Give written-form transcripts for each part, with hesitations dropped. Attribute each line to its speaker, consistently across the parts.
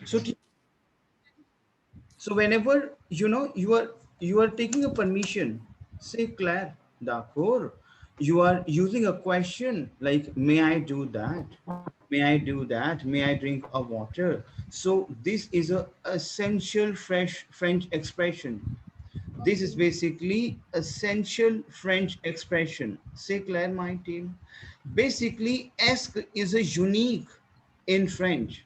Speaker 1: So so whenever you are taking a permission, say Claire, d'accord, you are using a question like may I do that? May I do that? May I drink a water? So this is a essential fresh French expression. This is basically essential French expression. Say Claire, my team. Basically, ask is a unique in French.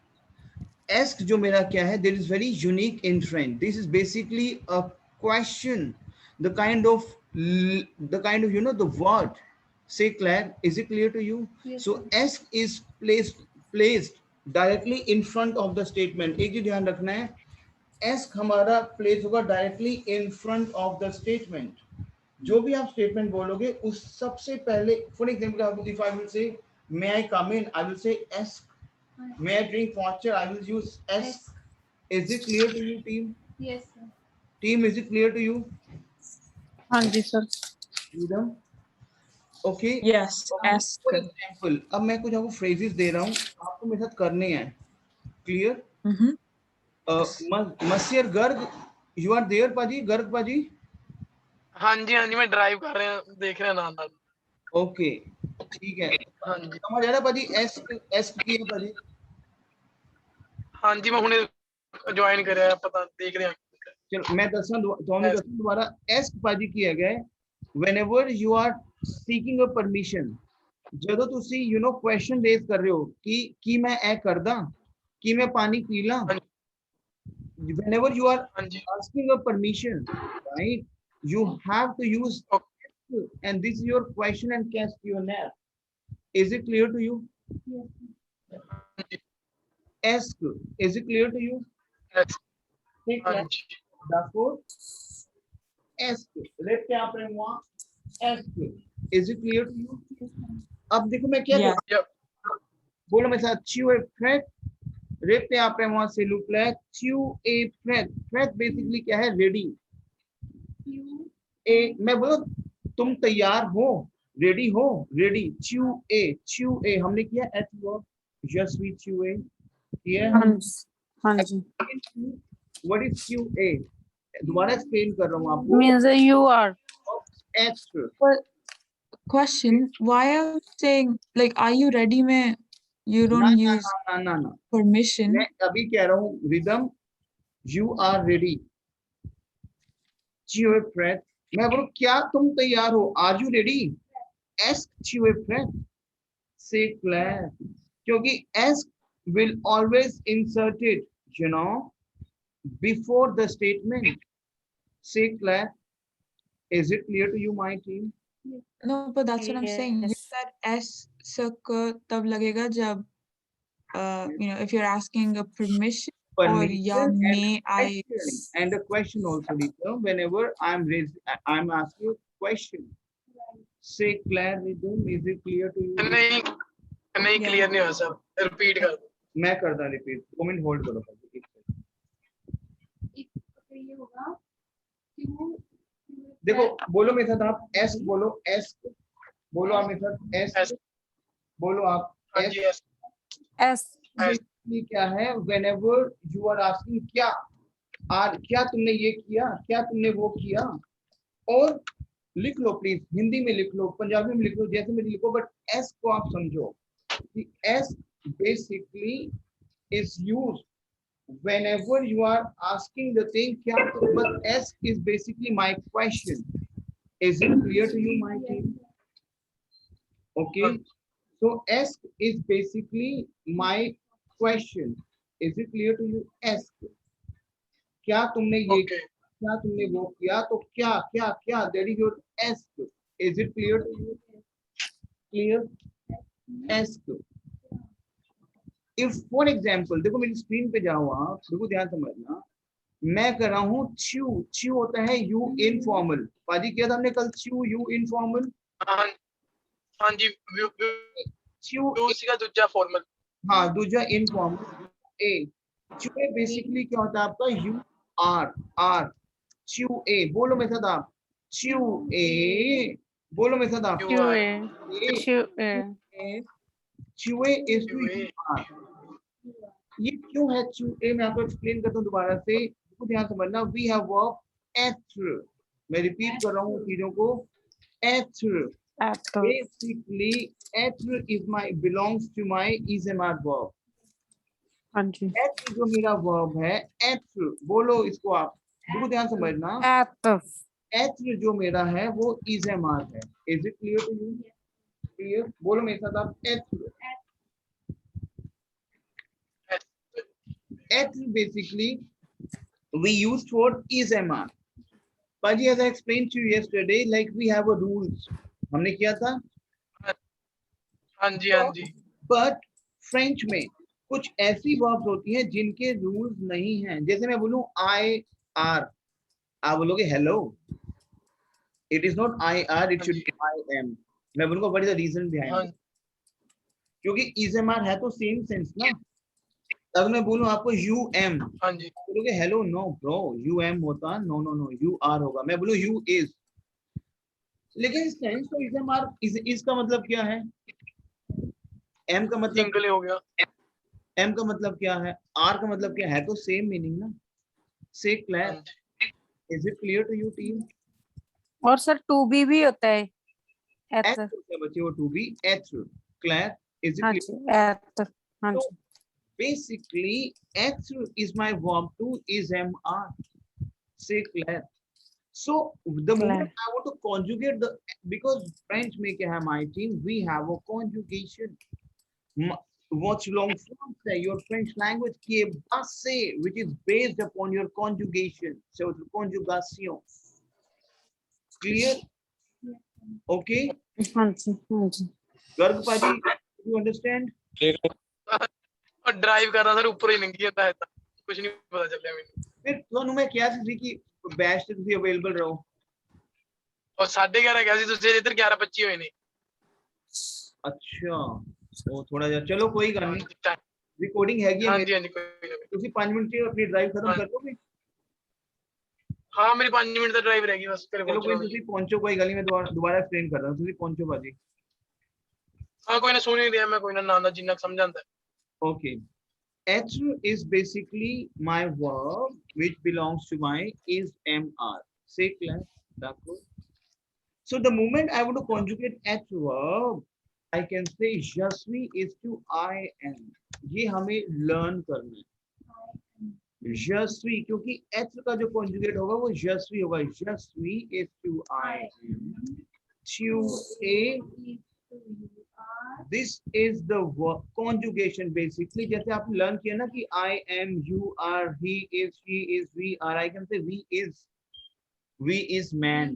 Speaker 1: Ask जो मेरा क्या है, that is very unique in French. This is basically a question, the kind of the word. Say Claire, is it clear to you?
Speaker 2: Yes,
Speaker 1: So
Speaker 2: sir.
Speaker 1: ask is placed directly in front of the statement. एक चीज ध्यान रखना है, ask हमारा place होगा directly in front of the statement. जो भी आप स्टेटमेंट बोलोगे उस सबसे पहले, for example if I will say may I come in, I will say ask. May I drink water, I will use ask. Is it clear to you, team?
Speaker 2: Yes, sir.
Speaker 1: Team, is it clear to you?
Speaker 3: हाँ जी sir.
Speaker 1: Freedom? Okay.
Speaker 3: Yes, ask.
Speaker 1: For example अब मैं कुछ आपको phrases दे रहा हूँ, आपको मेरे साथ करने हैं. क्लियर? मसियर गर्ग, यू आर देयर पाजी, गर्ग पाजी?
Speaker 4: हाँ जी मैं ड्राइव कर रहे हैं, देख रहे हैं नाम.
Speaker 1: ओके ठीक है.
Speaker 4: हाँ जी
Speaker 1: समझ आ रहा है पाजी? एस्क की है पाजी?
Speaker 4: हाँ जी मैं हुणे ज्वाइन करें, पता देख रहे हैं.
Speaker 1: चलो मैं दोबारा एस्क पाजी किया गया है. whenever you are seeking a permission, ਜਦੋਂ ਤੁਸੀਂ question रेज कर रहे हो कि मैं ए करदा, कि मैं पानी पी ला. whenever you are asking a permission, right, you have to use and this is your question and questionnaire. Is it clear to you? Ask, is it clear to you? ठीक है. Therefore ask, répétez après moi, ask. Is it clear to you? अब देखो मैं क्या बोलो मेरे साथ. tu es prêt? répétez après moi s'il vous plaît. tu es prêt? prêt basically क्या है? ready. मैं बोलो तुम तैयार हो, रेडी हो, रेडी. tu es हमने किया एट verb. je suis tu es किया.
Speaker 3: हाँ जी.
Speaker 1: what is tu es? दोबारा एक्सप्लेन कर रहा हूँ आपको.
Speaker 3: Means that you are.
Speaker 1: Extra.
Speaker 5: Question, why are you saying like are you ready में you don't use
Speaker 1: ना
Speaker 5: permission?
Speaker 1: मैं अभी कह रहा हूँ rhythm, you are ready. tu es prêt? मैं बोलूँ क्या तुम तैयार हो? Are you ready? Ask tu es prêt? Say Claire, क्योंकि ask will always insert it, before the statement. Say Claire, is it clear to you, my team?
Speaker 5: No, but that's what I'm saying. You said S तब लगेगा जब if you're asking a permission or yeah may I
Speaker 1: and a question also. Whenever I'm asking you a question. Say Claire, rhythm, is it clear to you?
Speaker 4: नहीं clear नहीं हुआ sir, repeat कर दो.
Speaker 1: मैं करता रिपीट, 2 मिनट होल्ड करो.
Speaker 2: ये होगा
Speaker 1: देखो बोलो मेरे साथ आप एस बोलो. एस बोलो आप मेरे साथ. एस बोलो आप.
Speaker 3: S.
Speaker 1: क्या है? whenever you are asking क्या तुमने ये किया, क्या तुमने वो किया. और लिख लो प्लीज, हिंदी में लिख लो, पंजाबी में लिख लो, जैसे में लिखो, बट एस को आप समझो कि S basically is used whenever you are asking the thing क्या. but S is basically my question. Is it clear to you, my team? Okay, so S is basically my question. Is it clear to you? Ask, क्या तुमने ये क्या तुमने वो किया, तो क्या क्या क्या, that is your ask. Is it clear to you? Clear? Ask. If for example, देखो मेरी स्क्रीन पे जाओ आप, देखो ध्यान समझना. मैं कर रहा हूँ च्यू होता है यू इनफॉर्मल. पाजी किया था हमने कल च्यू यू इनफॉर्मल.
Speaker 4: हाँ जी
Speaker 1: च्यू
Speaker 4: उसी का दूसरा फॉर्मल.
Speaker 1: हाँ दूसरा इनफॉर्मल. ए च्यू ए बेसिकली क्या होता है आपका? You are. च्यू ए बोलो मेरे साथ आप. च्यू ए बोलो मेरे साथ आप. Chew A is to you are. ये क्यों है चूहे, मैं आपको एक्सप्लेन करता हूँ दोबारा से, तो ध्यान समझना। वी हैव वर्ब एथ्र, मैं रिपीट कर रहा हूँ चीजों को, एथ्र।
Speaker 3: Apple.
Speaker 1: बेसिकली एथ्र is my belongs to my is am are verb.
Speaker 3: हाँ जी।
Speaker 1: एथ्र जो मेरा वर्ब है, एथ्र बोलो इसको आप, बिल्कुल ध्यान समझना।
Speaker 3: Apple.
Speaker 1: एथ्र जो मेरा है वो इज एम आर है। Is it clear to you? Clear, बोलो मेरे साथ आप, एथ्र। एथ्र basically we used for is mr. Paji, as I explained to you yesterday, like we have a rules. हमने किया था।
Speaker 4: हाँ जी हाँ जी।
Speaker 1: बट फ्रेंच में कुछ ऐसी वर्ब्स होती हैं जिनके रूल्स नहीं हैं। जैसे मैं बोलूं आई आर, आप बोलोगे hello, it is not I are, it should be I am. मैं बोलूंगा व्हाट इज द रीजन
Speaker 4: हाँ
Speaker 1: बिहाइंड, क्योंकि इज एम आर है तो सेम सेंस ना। अगर मैं बोलूं आपको यू एम,
Speaker 4: हाँ जी।
Speaker 1: बोलोगे hello, no bro, you am होता, no no no, you are होगा। मैं बोलूं यू इज, लेकिन सेंस तो इज एम आर, इज का मतलब क्या है, एम का मतलब,
Speaker 4: सिंगल हो गया।
Speaker 1: एम का मतलब क्या है, आर का मतलब क्या है, तो सेम मीनिंग ना। से
Speaker 4: हाँ
Speaker 1: क्लियर,
Speaker 4: जी।
Speaker 1: Is it clear to you team?
Speaker 3: और सर टू बी भी होता है।
Speaker 1: एथ
Speaker 3: एथ।
Speaker 1: होता है बच्चे, वो टू बी एथ, क्लियर, इज इट
Speaker 3: हाँ
Speaker 1: क्लियर?
Speaker 3: जी, एथ। हाँ
Speaker 1: तो
Speaker 3: जी।
Speaker 1: basically एथ is my verb to is mr. Say clear. So the
Speaker 3: Clear.
Speaker 1: moment I want to conjugate the, because French में क्या है my team, we have a conjugation. What's long form say your French language की base से, which is based upon your conjugation. So conjugation. Clear? Okay.
Speaker 3: हाँ जी। हाँ जी।
Speaker 1: Garg Paji, you understand?
Speaker 4: और drive कर रहा सर, ऊपर ही लंघी जाता है, कुछ नहीं पता चलिया मैंने।
Speaker 1: फिर ਤੁਹਾਨੂੰ ਮੈਂ ਕਿਹਾ ਸੀ ਕਿ ਬੈਚ ਤੇ ਤੁਸੀਂ ਅਵੇਲੇਬਲ ਰਹੋ।
Speaker 4: और 11:30 ਗਿਆ ਸੀ, ਤੁਸੀਂ ਇੱਧਰ 11:25 ਹੋਏ ਨੇ।
Speaker 1: ਅੱਛਾ, ਉਹ ਥੋੜਾ ਜਿਹਾ, ਚਲੋ ਕੋਈ ਗੱਲ ਨਹੀਂ, ਰਿਕਾਰਡਿੰਗ ਹੈਗੀ ਹੈ
Speaker 4: हाँ
Speaker 1: ਮੇਰੀ,
Speaker 4: जी हाँ जी, कोई ना।
Speaker 1: ਤੁਸੀਂ 5 ਮਿੰਟ ਚ ਆਪਣੀ ਡਰਾਈਵ ਖਤਮ
Speaker 4: हाँ
Speaker 1: ਕਰ ਲੋਗੇ?
Speaker 4: हाँ, मेरी 5 मिनट तक ड्राइव रहेगी बस, फिर
Speaker 1: ਚਲੋ ਕੋਈ
Speaker 4: पहुंचना।
Speaker 1: ਤੁਸੀਂ ਪਹੁੰਚੋ, ਕੋਈ ਗੱਲ ਨਹੀਂ, ਮੈਂ ਦੁਬਾਰਾ ਐਕਸਪਲੇਨ ਕਰ ਰਹਾ, ਤੁਸੀਂ ਪਹੁੰਚੋ ਬਾਜੀ।
Speaker 4: हाँ कोई ना, सुन ही दिया मैं, कोई ना, नाम जिन्ना समझ आता है।
Speaker 1: Okay. H is basically my verb which belongs to my is mr. Say clear, d'accord? So the moment I want to conjugate H verb, I can say je suis is to I am. ये हमें learn करना है। Je suis, क्योंकि H का जो conjugate होगा वो je suis होगा। Je suis is to I am. To a, this is the verb conjugation basically। जैसे आपने learn किया ना कि I am, you are, he is, she is, we are, I can say we is man।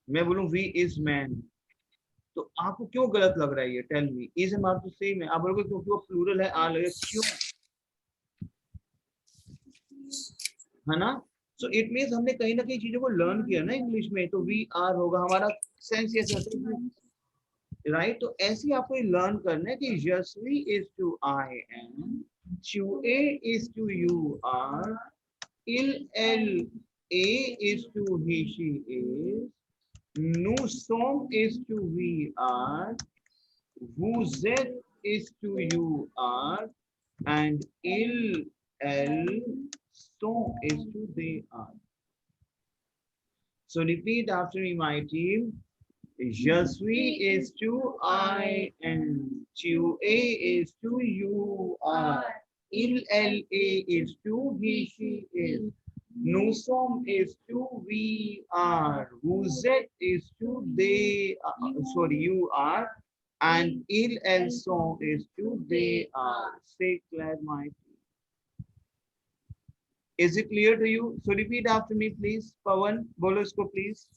Speaker 1: मैं बोलूं we is man, तो आपको क्यों गलत लग रहा है ये? Tell me. Is am are तो सेम है, आप बोलोगे क्योंकि वो प्लूरल है, आ लगे, क्यों, है ना? सो इट मींस हमने कहीं ना कहीं चीजों को लर्न किया ना इंग्लिश में, तो वी आर होगा हमारा सेंस ये राइट। तो ऐसे ही आपको लर्न करना है कि यशवी इज टू आई एम, चूए इज टू यू आर, इल एल ए is to he she is, नु सोम is to we are, whose is to you are, and il el so is to they are. So repeat after me, my team. Je suis is to I am, tu es is to you are, il elle is to he she is, nous sommes is to we are, vous êtes is to they sorry you are, and il elles sont is to they are. Say clear, my team. Is it clear to you? So repeat after me, please. Pawan, bolo isko please.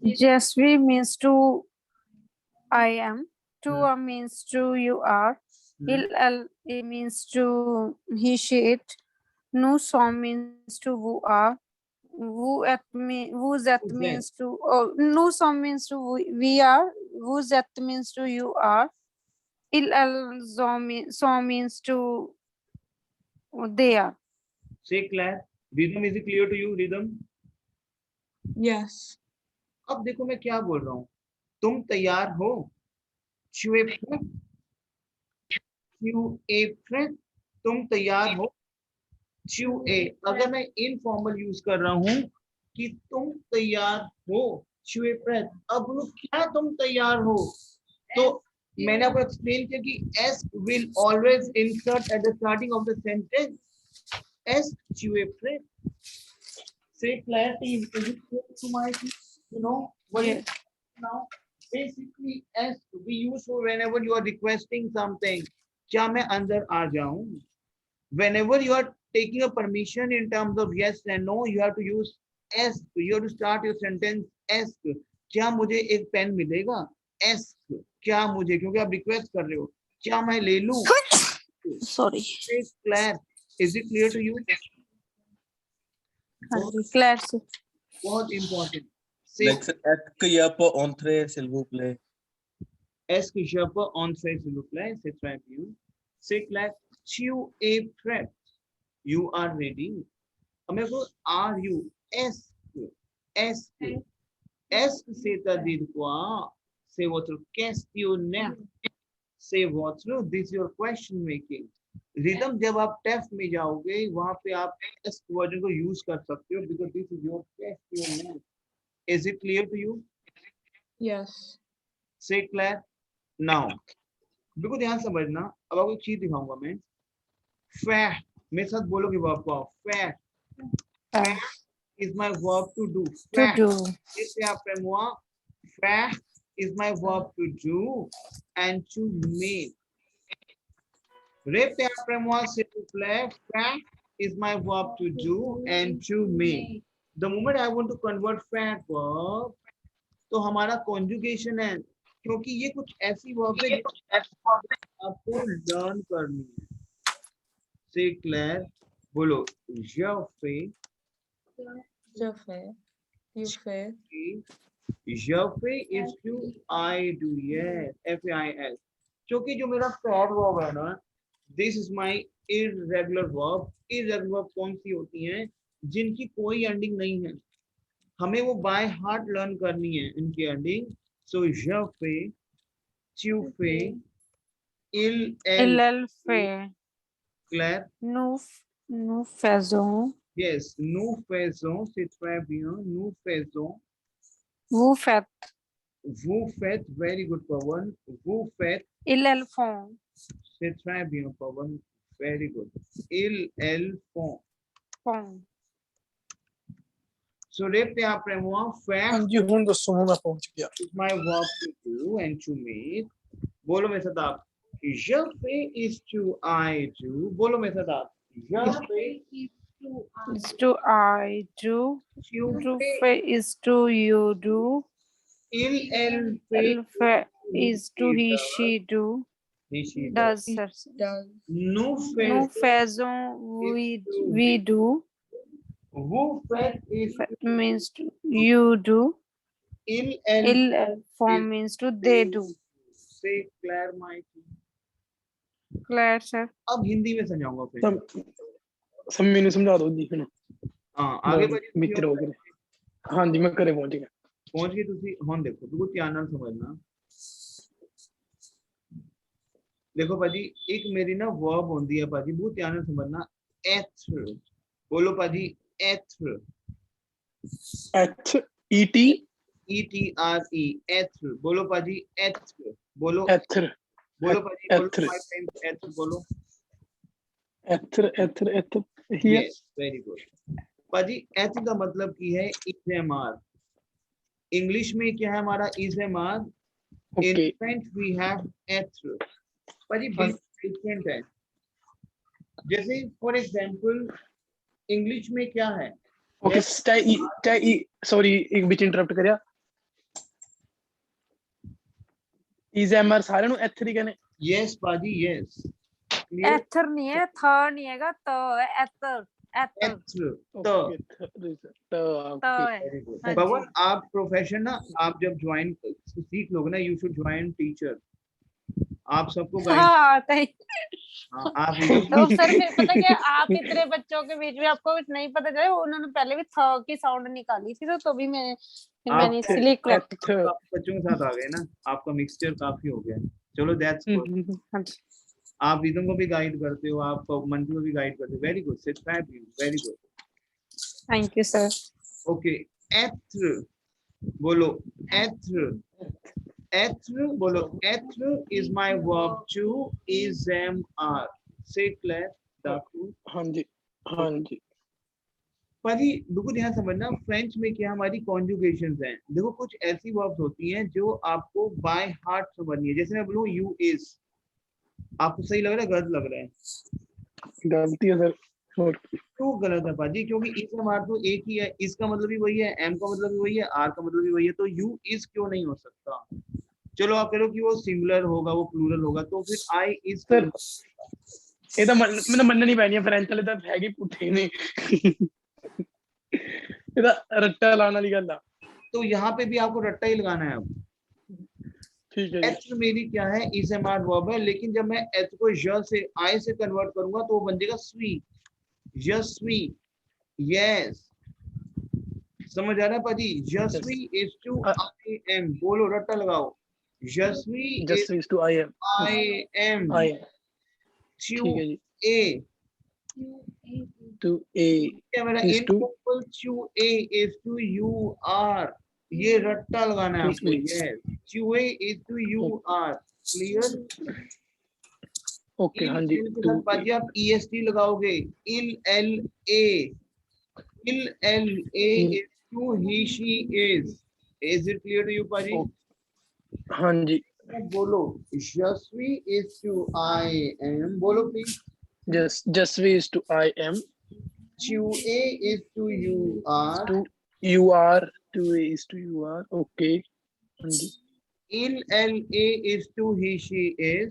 Speaker 3: Jasvi means to I am. To means to you are. Il means to he she it. Nu som means to who are. Who that means to, oh, nu som means to we are. Who that means to you are. Il so means to they are.
Speaker 1: Say clear. Rhythm, is it clear to you? Rhythm.
Speaker 5: Yes.
Speaker 1: अब देखो मैं क्या बोल रहा हूँ, तुम तैयार हो? चुए you a friend, तुम तैयार हो। you a, अगर मैं इनफॉर्मल यूज कर रहा हूँ कि तुम तैयार हो, you a friend, अब बोलो क्या तुम तैयार हो, तो मैंने आपको एक्सप्लेन किया कि s will always insert at the starting of the sentence, s you a friend. Say clarity, is it clear to my, you know what is now basically as we use for whenever you are requesting something, क्या मैं अंदर आ जाऊं, whenever you are taking a permission in terms of yes and no, you have to use ask, you have to start your sentence ask, क्या मुझे एक pen मिलेगा, ask, क्या मुझे, क्योंकि आप रिक्वेस्ट कर रहे हो, क्या मैं ले लूं,
Speaker 3: sorry,
Speaker 1: clear, is it clear to you,
Speaker 3: हाँ जी, क्लियर से।
Speaker 1: बहुत important,
Speaker 6: Next, est-ce qu'il y a pas entrée, s'il vous plaît?
Speaker 1: Est-ce que je peux entrer s'il vous plaît, c'est très bien, c'est clair, tu es prêt, you are ready, अब मेरे को are you, est-ce c'est-à-dire quoi, c'est votre questionnaire, c'est votre, this your question making, rhythm जब आप test में जाओगे वहां पे आप एस वर्जन को यूज कर सकते हो, because this is your question, is it clear to you,
Speaker 5: Yes.
Speaker 1: Say clear now, बिल्कुल ध्यान समझना, अब आपको एक चीज दिखाऊंगा मैं, फैक्ट, मेरे साथ बोलोगे वर्ब को, fact is my verb to do,
Speaker 3: To do.
Speaker 1: Esse après-moi, faire is my verb to do and to make. Répétez après moi s'il vous plaît, faire is my verb to do and to make. The moment I want to convert fact verb, तो हमारा conjugation है, क्योंकि ये कुछ ऐसी verb है जो आपको लर्न करनी है, से क्लियर, बोलो je fais,
Speaker 5: Je fais. You fais.
Speaker 1: je fais is to I do, yes, FAIS, क्योंकि जो मेरा फैड वर्ब है ना, this is my irregular verb, irregular verb कौन सी होती हैं, जिनकी कोई एंडिंग नहीं है, हमें वो बाय हार्ट लर्न करनी है इनकी एंडिंग, सो je fais, tu fais,
Speaker 3: Il fait.
Speaker 1: clair,
Speaker 3: Nous faisons.
Speaker 1: yes, nous faisons, c'est très bien, nous faisons,
Speaker 3: Vous faites.
Speaker 1: vous faites, very good Pawan, vous faites,
Speaker 3: Ils font.
Speaker 1: c'est très bien Pawan, very good, elles font,
Speaker 3: Font.
Speaker 1: so répétez après moi, faire
Speaker 4: हाँ जी हूँ दसो मैं पहुंच गया।
Speaker 1: is my verb to do and to make, बोलो मेरे साथ आप, je fais is to I do, बोलो मेरे साथ आप, je fais
Speaker 3: Is to I do.
Speaker 1: tu
Speaker 3: To
Speaker 1: fais,
Speaker 3: fait is to you do.
Speaker 1: elle fait,
Speaker 3: Il fait is to he she do.
Speaker 1: he, she
Speaker 3: Does.
Speaker 5: Does.
Speaker 1: nous
Speaker 3: Nous
Speaker 1: faisons,
Speaker 3: faisons. We do.
Speaker 1: vous faites is
Speaker 3: Fait means to you do.
Speaker 1: elle
Speaker 3: Il form means to they do.
Speaker 1: से clear mighty,
Speaker 3: Clear sir.
Speaker 1: अब हिंदी में समझाऊंगा फिर,
Speaker 4: सब मैंने समझा दो जी है ना,
Speaker 1: हाँ आगे बढ़िए,
Speaker 4: मित्र हो गए। हाँ जी मैं घरे पहुंच गया।
Speaker 1: पहुंच गए ਤੁਸੀਂ, ਹੁਣ ਦੇਖੋ ਬਿਲਕੁਲ ਧਿਆਨ ਨਾਲ ਸਮਝਣਾ, देखो भाजी एक मेरी ना वर्ब होती है भाजी, बहुत ध्यान ਨਾਲ समझना, एथ, बोलो भाजी एथ,
Speaker 4: H-E-T
Speaker 1: ETRE, एथ, बोलो भाजी एथ, बोलो
Speaker 4: एथर
Speaker 1: बोलो भाजी, बोलो
Speaker 4: एथर
Speaker 1: 5 times एथ, बोलो,
Speaker 4: एथर एथर एथर
Speaker 1: यस वेरी गुड भाजी, एथ का मतलब की है इजमार, इंग्लिश में क्या है हमारा इजमार,
Speaker 4: okay
Speaker 1: in French we have être, भाजी डिफरेंट है, जैसे फॉर एग्जांपल इंग्लिश में क्या है,
Speaker 4: ओके सॉरी एक बीच इंटरप्ट करिया, इजएमआर सारे नु एथर ही कहने,
Speaker 1: यस भाजी यस,
Speaker 3: Ether नहीं है, था नहीं हैगा, तो है ether. Ether.
Speaker 1: तो
Speaker 3: तो है। हाँ जी।
Speaker 1: पवन आप प्रोफेशन ना, आप जब ज्वाइन सीख लोगे ना, यू शुड ज्वाइन टीचर, आप सबको गाइड,
Speaker 3: हाँ thank
Speaker 1: हाँ आप
Speaker 3: तो सर फिर पता क्या, आप इतने बच्चों के बीच में आपको कुछ नहीं पता चला, उन्होंने पहले भी थ की साउंड निकाली थी, तो भी मैंने इसलिए करेक्ट।
Speaker 1: आप बच्चों के साथ आ गए ना, आपका मिक्सचर काफी हो गया, चलो दैट्स गुड,
Speaker 3: हाँ जी।
Speaker 1: आप रिदम को भी गाइड करते हो, आप मंटू को भी गाइड करते हो, very good, very good.
Speaker 3: Thank you, sir.
Speaker 1: Okay, एथ्र बोलो, एथ्र, एथ्र बोलो, एथ्र is my verb to is am are. से क्लैर डाकू।
Speaker 4: हाँ जी, हाँ जी।
Speaker 1: पाजी बिल्कुल ध्यान समझना, फ्रेंच में क्या हमारी कॉन्जुगेशंस हैं। देखो कुछ ऐसी वर्ब्स होती हैं जो आपको बाय हार्ट समझनी है। जैसे मैं बोलूँ यू इज, आपको सही लग रहा है गलत लग रहा है?
Speaker 4: गलती है सर। और
Speaker 1: क्यों गलत है पाजी? क्योंकि इज एम आर तो एक ही है, इसका मतलब भी वही है, एम का मतलब भी वही है, आर का मतलब भी वही है, तो यू इज क्यों नहीं हो सकता? चलो आप कह रहे हो कि वो सिंगुलर होगा, वो प्लूरल होगा, तो फिर आई इज
Speaker 4: सर ये तो मैंने मन नहीं पैनी है, फ्रेंच वाले तो है कि पुठे ने ये तो रट्टा लाने वाली गल आ।
Speaker 1: तो यहाँ पे भी आपको रट्टा ही लगाना है। अब
Speaker 4: ठीक है जी।
Speaker 1: एच मेरी क्या है, इज एम आर वर्ब है, लेकिन जब मैं एच को य से आई से कन्वर्ट करूंगा तो वो बन जाएगा स्वी, यस्वी, यस। समझ आ रहा है पाजी? यस्वी इज टू आई एम, बोलो रट्टा लगाओ, यस्वी इज
Speaker 4: जस्ट is to I am,
Speaker 1: I am,
Speaker 4: I am.
Speaker 1: टू
Speaker 4: ठीक है जी।
Speaker 1: ए,
Speaker 4: टू ए
Speaker 1: क्या मेरा
Speaker 4: is to
Speaker 1: इनफॉर्मल टू ए इज टू यू आर, ये रट्टा लगाना है
Speaker 4: to
Speaker 1: आपको।
Speaker 4: A.
Speaker 1: यस, टू ए is to you are, clear?
Speaker 4: Okay हाँ जी।
Speaker 1: के
Speaker 4: टू
Speaker 1: साथ बाजी आप ईएसटी लगाओगे, इल एल ए, इल एल ए is to he she is it clear to you पाजी?
Speaker 4: हाँ जी।
Speaker 1: बोलो, यशस्वी इज टू आई एम, बोलो please.
Speaker 4: just is to I am,
Speaker 1: टू ए is to you are,
Speaker 4: to you are, to is to you are। ओके हाँ जी।
Speaker 1: इल एल ए is to he she is,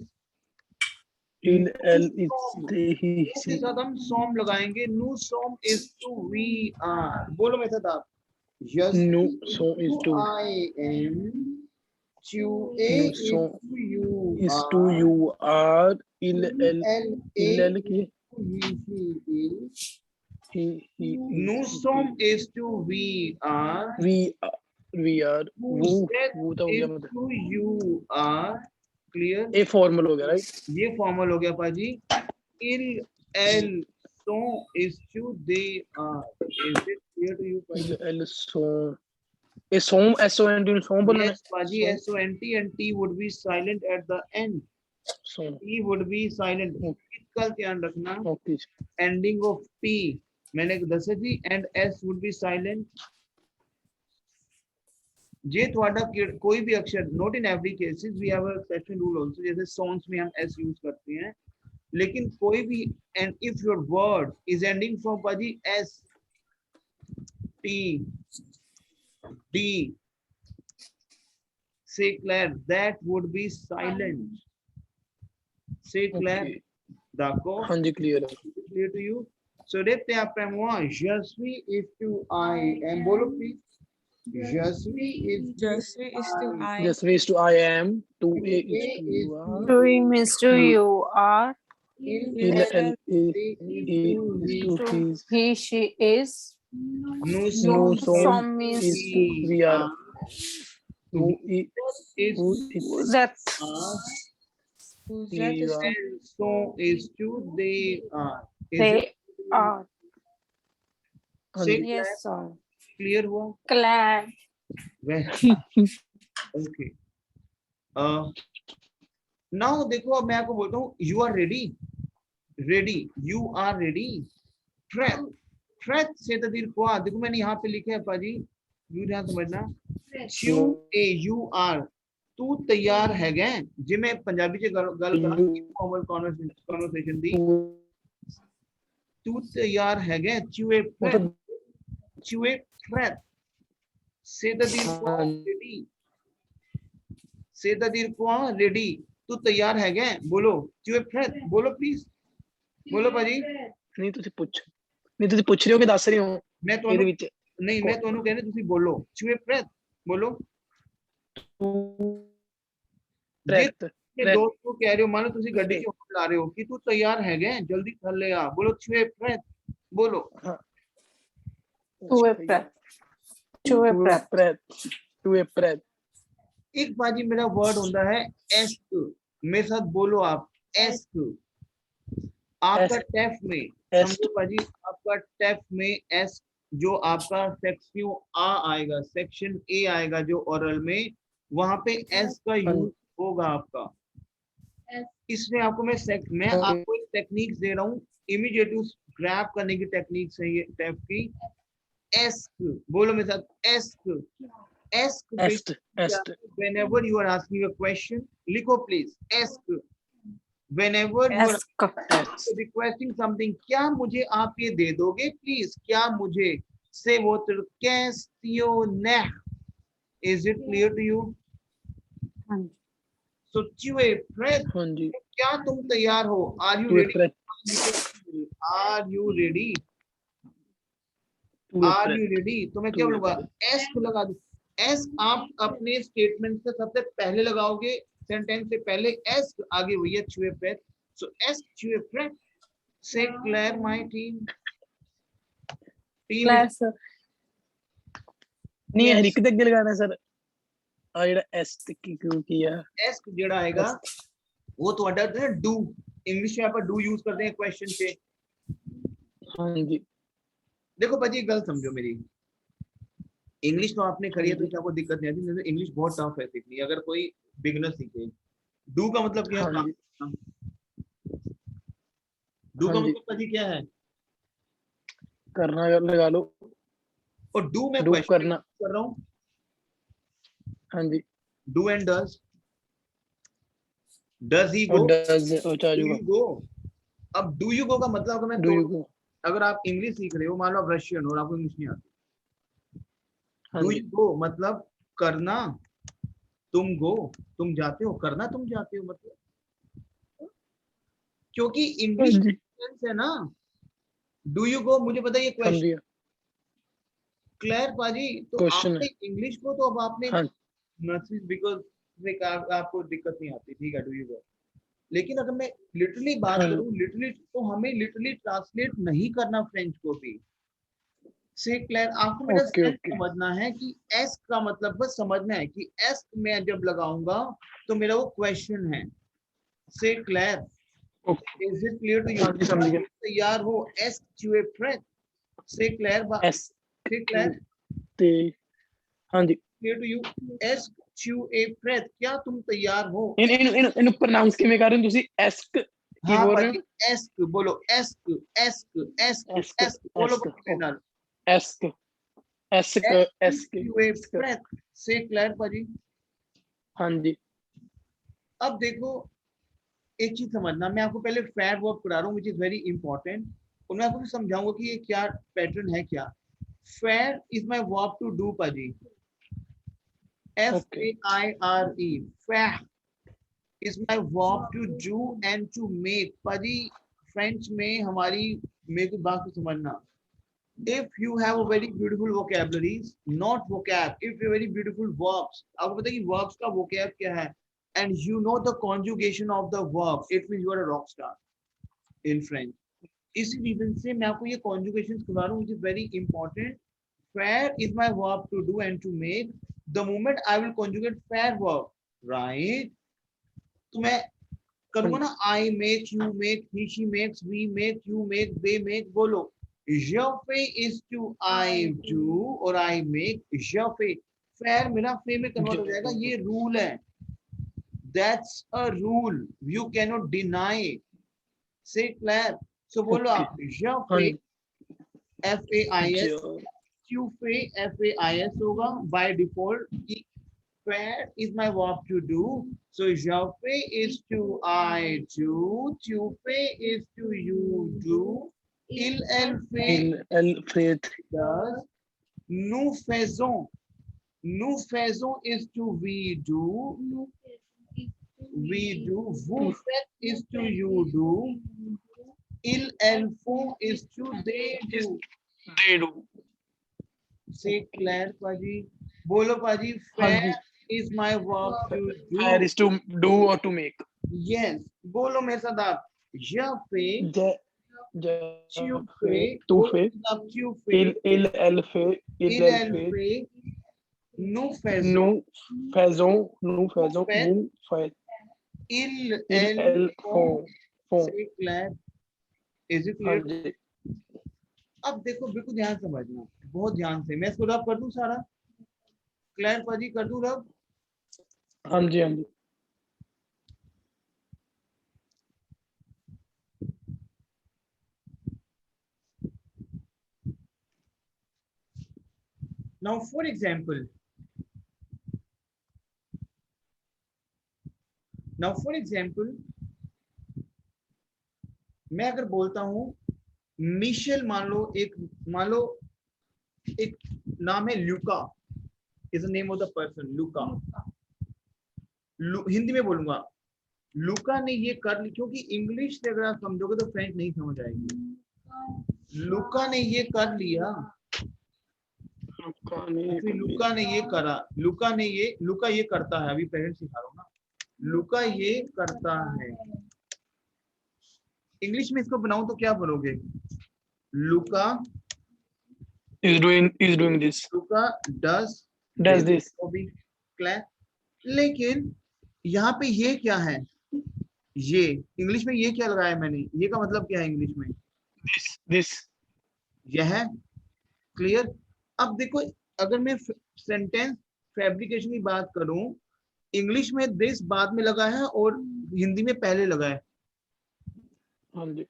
Speaker 4: in L is the he
Speaker 1: उसके
Speaker 4: she।
Speaker 1: साथ हम सोम लगाएंगे, नु सोम इज टू वी आर, बोलो मेरे साथ आप, yes
Speaker 4: No so is to
Speaker 1: I am, टू ए
Speaker 4: no
Speaker 1: इज
Speaker 4: so
Speaker 1: टू you
Speaker 4: is to
Speaker 1: are,
Speaker 4: you are। il
Speaker 1: एल ए
Speaker 4: il l की
Speaker 1: to he she is,
Speaker 4: he
Speaker 1: नु
Speaker 4: is
Speaker 1: सोम is to we are,
Speaker 4: we are वो तो हो गया मतलब
Speaker 1: टू यू आर, क्लियर?
Speaker 4: ए फॉर्मल हो गया राइट।
Speaker 1: ये फॉर्मल हो गया पाजी। इल एल सो is to they are, is it clear to you पाजी?
Speaker 4: il l so ए सोम s o n t सोम बोलना है।
Speaker 1: Yes, Paji, S-O-N-T and T would be silent at the end.
Speaker 4: Som
Speaker 1: T would be silent. इसका ध्यान रखना,
Speaker 4: okay
Speaker 1: ending of P मैंने दसे थी and S would be silent. जे थोड़ा कोई भी अक्षर, not in every cases, we have a exception rule also, जैसे सॉन्ग्स में हम S यूज करते हैं, लेकिन कोई भी, and if your word is ending from पाजी S, T, D, say Claire, that would be silent. Say Claire,
Speaker 4: Okay.
Speaker 1: d'accord?
Speaker 4: हाँ जी क्लियर है।
Speaker 1: Clear to you? So répétez après moi. Je suis is to I am. Bolo please. Je suis is
Speaker 5: Jasvi is to I.
Speaker 4: just is to I am, to a is to you are,
Speaker 3: To means to you are,
Speaker 4: il l is to
Speaker 3: to
Speaker 4: his,
Speaker 3: he she is,
Speaker 1: Nous
Speaker 4: no
Speaker 1: sommes
Speaker 4: so
Speaker 3: some means
Speaker 4: is to we are, who
Speaker 1: is
Speaker 4: who is
Speaker 3: that,
Speaker 5: Whose
Speaker 4: we
Speaker 5: that is
Speaker 4: are,
Speaker 1: and so is to they are. Is
Speaker 3: they
Speaker 1: it
Speaker 3: are.
Speaker 4: हाँ
Speaker 1: say
Speaker 4: जी
Speaker 3: Yes, sir.
Speaker 1: clear हुआ?
Speaker 3: Glad.
Speaker 1: Well, okay. Now देखो, अब मैं आपको बोलता हूँ, you are ready, ready, you are ready. Threat, threat से तदीर क्या? देखो मैंने यहाँ पे लिखा है पाजी, यू ध्यान समझना, you a you are, तू तैयार है गए, जे मैं पंजाबी च गल करा, इनफॉर्मल कन्वर्सेशन दी, तू तैयार है गए, चूहे
Speaker 4: मतलब
Speaker 1: चूहे threat से तदीर क्या?
Speaker 4: हाँ
Speaker 1: ready, से तदीर क्या? ready, तू तैयार है गए, बोलो चूहे threat, बोलो प्लीज, बोलो पाजी।
Speaker 4: नहीं ਤੁਸੀਂ ਪੁੱਛ ਰਹੇ ਹੋ ਕਿ ਦੱਸ ਰਹੇ ਹੋ
Speaker 1: मैं
Speaker 4: ਇਹਦੇ
Speaker 1: ਤੁਹਾਨੂੰ
Speaker 4: ਵਿੱਚ
Speaker 1: नहीं, मैं ਤੁਹਾਨੂੰ कहने, ਤੁਸੀਂ ਬੋਲੋ ਚੂਹੇ ਪ੍ਰੈਤ, ਬੋलो।
Speaker 4: ਪ੍ਰੈਤ
Speaker 1: अपने दोस्त को कह रहे हो, मान लो ਤੁਸੀਂ ਗੱਡੀ 'ਚ ਲਾ ਰਹੇ ਹੋ कि तू तैयार है गए, जल्दी थल्ले आ, बोलो चूहे प्रैत, बोलो।
Speaker 3: To a prep. To a prep.
Speaker 4: टू ए प्रेत
Speaker 1: एक बाजी मेरा वर्ड होता है एस्क, मेरे साथ बोलो आप, एस्क आपका
Speaker 6: Ask.
Speaker 1: टेफ में
Speaker 6: Est.
Speaker 1: समझो पाजी, आपका टेफ में एस्क जो आपका सेक्शन आ आएगा, सेक्शन ए आएगा जो ओरल में, वहां पे एस का यूज होगा आपका। इसमें आपको मैं आपको एक टेक्निक दे रहा हूँ, इमीडिएटली ग्रैब करने की टेक्निक है ये टेफ की। एस्क बोलो मेरे साथ, ask ask
Speaker 6: Est. Est.
Speaker 1: whenever you are asking a question, लिखो please, ask whenever you are
Speaker 3: Ask.
Speaker 6: Est.
Speaker 1: requesting something, क्या मुझे आप ये दे दोगे प्लीज, क्या मुझे से वो question, is it clear to you?
Speaker 3: हाँ जी।
Speaker 1: So चूहे फ्रेड,
Speaker 6: हाँ जी।
Speaker 1: क्या तुम तैयार हो? Are you
Speaker 6: To a
Speaker 1: ready?
Speaker 6: friend.
Speaker 1: Are you ready?
Speaker 6: To a
Speaker 1: Are
Speaker 6: friend.
Speaker 1: you ready? तो मैं क्या
Speaker 6: To a
Speaker 1: बोलूंगा,
Speaker 6: friend.
Speaker 1: एस्क लगा दो। एस्क आप अपने स्टेटमेंट से सबसे पहले लगाओगे, सेंटेंस से पहले एस्क, आगे वही है चूहे फ्रेड। So ask चूहे Fred, say Claire my team
Speaker 3: Claire
Speaker 1: is
Speaker 3: sir.
Speaker 6: नहीं, हर
Speaker 1: yes,
Speaker 6: एक ਦੇ ਅੱਗੇ ਲਗਾਣਾ ਸਰ। ਆ ਜਿਹੜਾ est ਕਿਉਂ ਕੀਆ?
Speaker 1: एस्क ਜਿਹੜਾ आएगा वो ਤੁਹਾਡਾ है do, इंग्लिश में आप do यूज करते हैं क्वेश्चन से।
Speaker 6: हाँ जी।
Speaker 1: देखो भाजी गलत समझो मेरी, इंग्लिश तो आपने करी है तो क्या आपको दिक्कत नहीं आती, नहीं इंग्लिश बहुत टफ है सीखनी, अगर कोई बिगनर सीखे। डू का मतलब क्या है?
Speaker 6: हाँ जी।
Speaker 1: डू का
Speaker 6: हाँ जी।
Speaker 1: मतलब भाजी क्या है?
Speaker 6: करना लगा लो।
Speaker 1: और डू में
Speaker 6: Do
Speaker 1: क्वेश्चन
Speaker 6: करना।
Speaker 1: कर रहा हूँ,
Speaker 6: हाँ जी।
Speaker 1: डू एंड डज ही
Speaker 6: और
Speaker 1: गो,
Speaker 6: does और
Speaker 1: डू
Speaker 6: चार्ज
Speaker 1: यू गो। अब डू यू गो का मतलब अगर मैं
Speaker 6: Do you
Speaker 1: तोड़,
Speaker 6: go?
Speaker 1: अगर आप इंग्लिश सीख रहे हो, मान लो आप रशियन हो और आपको इंग्लिश नहीं आती,
Speaker 6: हाँ
Speaker 1: डू
Speaker 6: जी।
Speaker 1: यू गो मतलब करना, तुम गो तुम जाते हो, करना तुम जाते हो मतलब, क्योंकि
Speaker 6: हाँ
Speaker 1: इंग्लिश
Speaker 6: जी।
Speaker 1: सेंस है ना। डू यू गो, मुझे पता है ये क्वेश्चन
Speaker 6: समझिए।
Speaker 1: क्लियर पाजी, तो
Speaker 6: Question
Speaker 1: आपने
Speaker 6: है।
Speaker 1: इंग्लिश को तो अब आपने
Speaker 6: हाँ।
Speaker 1: नर्सरी बिकॉज आपको दिक्कत नहीं आती, ठीक है डू यू गो, लेकिन अगर मैं लिटरली बात
Speaker 6: हाँ।
Speaker 1: करूं, लिटरली तो हमें लिटरली ट्रांसलेट नहीं करना फ्रेंच को भी। से क्लियर, आपको मेरा
Speaker 6: ओके
Speaker 1: सेंस
Speaker 6: ओके।
Speaker 1: समझना है कि एस्क का मतलब बस समझना है कि एस्क में जब लगाऊंगा तो मेरा वो क्वेश्चन है। से क्लियर,
Speaker 6: okay.
Speaker 1: Is it clear to you?
Speaker 6: हाँ जी, समझ गया।
Speaker 1: तैयार हो? एस्क टू ए फ्रेंड, से क्लियर,
Speaker 6: Est.
Speaker 1: से क्लियर,
Speaker 6: ते हाँ जी।
Speaker 1: Clear to you? एस्क टू ए फ्रेंड, क्या तुम तैयार हो?
Speaker 6: इन प्रोनाउंस किਵੇਂ कर रहे हो ਤੁਸੀਂ? Ask की
Speaker 1: हाँ
Speaker 6: बोल रहे
Speaker 1: भाजी,
Speaker 6: हो?
Speaker 1: एस्क बोलो, ask ask ask
Speaker 6: Ask.
Speaker 1: Ask बोलो
Speaker 6: Ask.
Speaker 1: भाजी मेरे नाल।
Speaker 6: Ask. Ask. Ask.
Speaker 1: To A friend, से क्लियर भाजी।
Speaker 6: हाँ जी।
Speaker 1: अब देखो एक चीज समझना, मैं आपको पहले फैर वर्ब करा रहा हूँ विच इज वेरी इंपॉर्टेंट, और मैं आपको भी समझाऊंगा कि ये क्या पैटर्न है। क्या फैर is my verb to do पाजी, FAIRE, फैर is my verb to do and to make पाजी। फ्रेंच में हमारी, मेरे को बात को समझना, if you have a very beautiful vocabularies, not vocab, if you very beautiful verbs, आपको पता है कि verbs का vocab क्या है, and you know the conjugation of the verb, it means you are a rock star in French. इसी reason से मैं आपको ये conjugations करवा रहा हूँ which is very important. Faire is my verb to do and to make. The moment I will conjugate faire verb, right? तो मैं करूँगा ना, I make, you make, he, she makes, we make, you make, they make, बोलो je fais is to I do और I make, je fais, fair मेरा फे में convert हो जाएगा, ये रूल है, that's a rule, you cannot deny. Say Claire, so बोलो आप, je fais, FAIS, tu fais, FAIS होगा by default, fair is my verb to do, so je fais is to I do, tu fais is to you do, il, elle fait,
Speaker 6: El fait.
Speaker 1: does, nous faisons is to we do, vous faites is to you do, ils, elles font is to they do.
Speaker 6: They do.
Speaker 1: Say Claire पाजी, बोलो पाजी,
Speaker 6: हाँ
Speaker 1: fair
Speaker 6: ji.
Speaker 1: is my verb to do.
Speaker 6: Fair is to do or to make.
Speaker 1: Yes, बोलो मेरे साथ आप, je fais, tu fais,
Speaker 6: tu
Speaker 1: बोलो
Speaker 6: fais,
Speaker 1: आप, tu fais,
Speaker 6: il, elle fait,
Speaker 1: il, elle fait, nous faisons,
Speaker 6: nous faisons,
Speaker 1: faites,
Speaker 6: vous faites,
Speaker 1: इल
Speaker 7: L
Speaker 1: L
Speaker 7: फो फो
Speaker 1: से Claire, is it
Speaker 7: हाँ
Speaker 1: clear?
Speaker 7: जी
Speaker 1: अब देखो बिल्कुल ध्यान से समझना, बहुत ध्यान से। मैं इसको रब कर दूं सारा, क्लैर पाजी कर दूं रब?
Speaker 7: हाँ जी हाँ जी
Speaker 1: Now for example, मैं अगर बोलता हूं मिशेल, मान लो एक नाम है Luca, is the name of the person Luca. Hindi में बोलूंगा लुका ने ये कर ली, क्योंकि इंग्लिश से अगर आप समझोगे तो फ्रेंच नहीं समझ आएगी। लुका ने ये कर लिया, फिर लुका ने ये करा, लुका ये करता है, अभी पेरेंट सिखा रहा हूँ ना, लुका ये करता है। इंग्लिश में इसको बनाऊं तो क्या बोलोगे? Luca
Speaker 7: is doing this
Speaker 1: Luca does
Speaker 7: does this
Speaker 1: वो भी क्लियर। लेकिन यहाँ पे ये क्या है, ये इंग्लिश में ये क्या लगाया मैंने, ये का मतलब क्या है इंग्लिश में?
Speaker 7: this
Speaker 1: यह क्लियर। अब देखो अगर मैं सेंटेंस फैब्रिकेशन की बात करूं, इंग्लिश में दिस बाद में लगा है और हिंदी में पहले लगा है।
Speaker 7: हाँ जी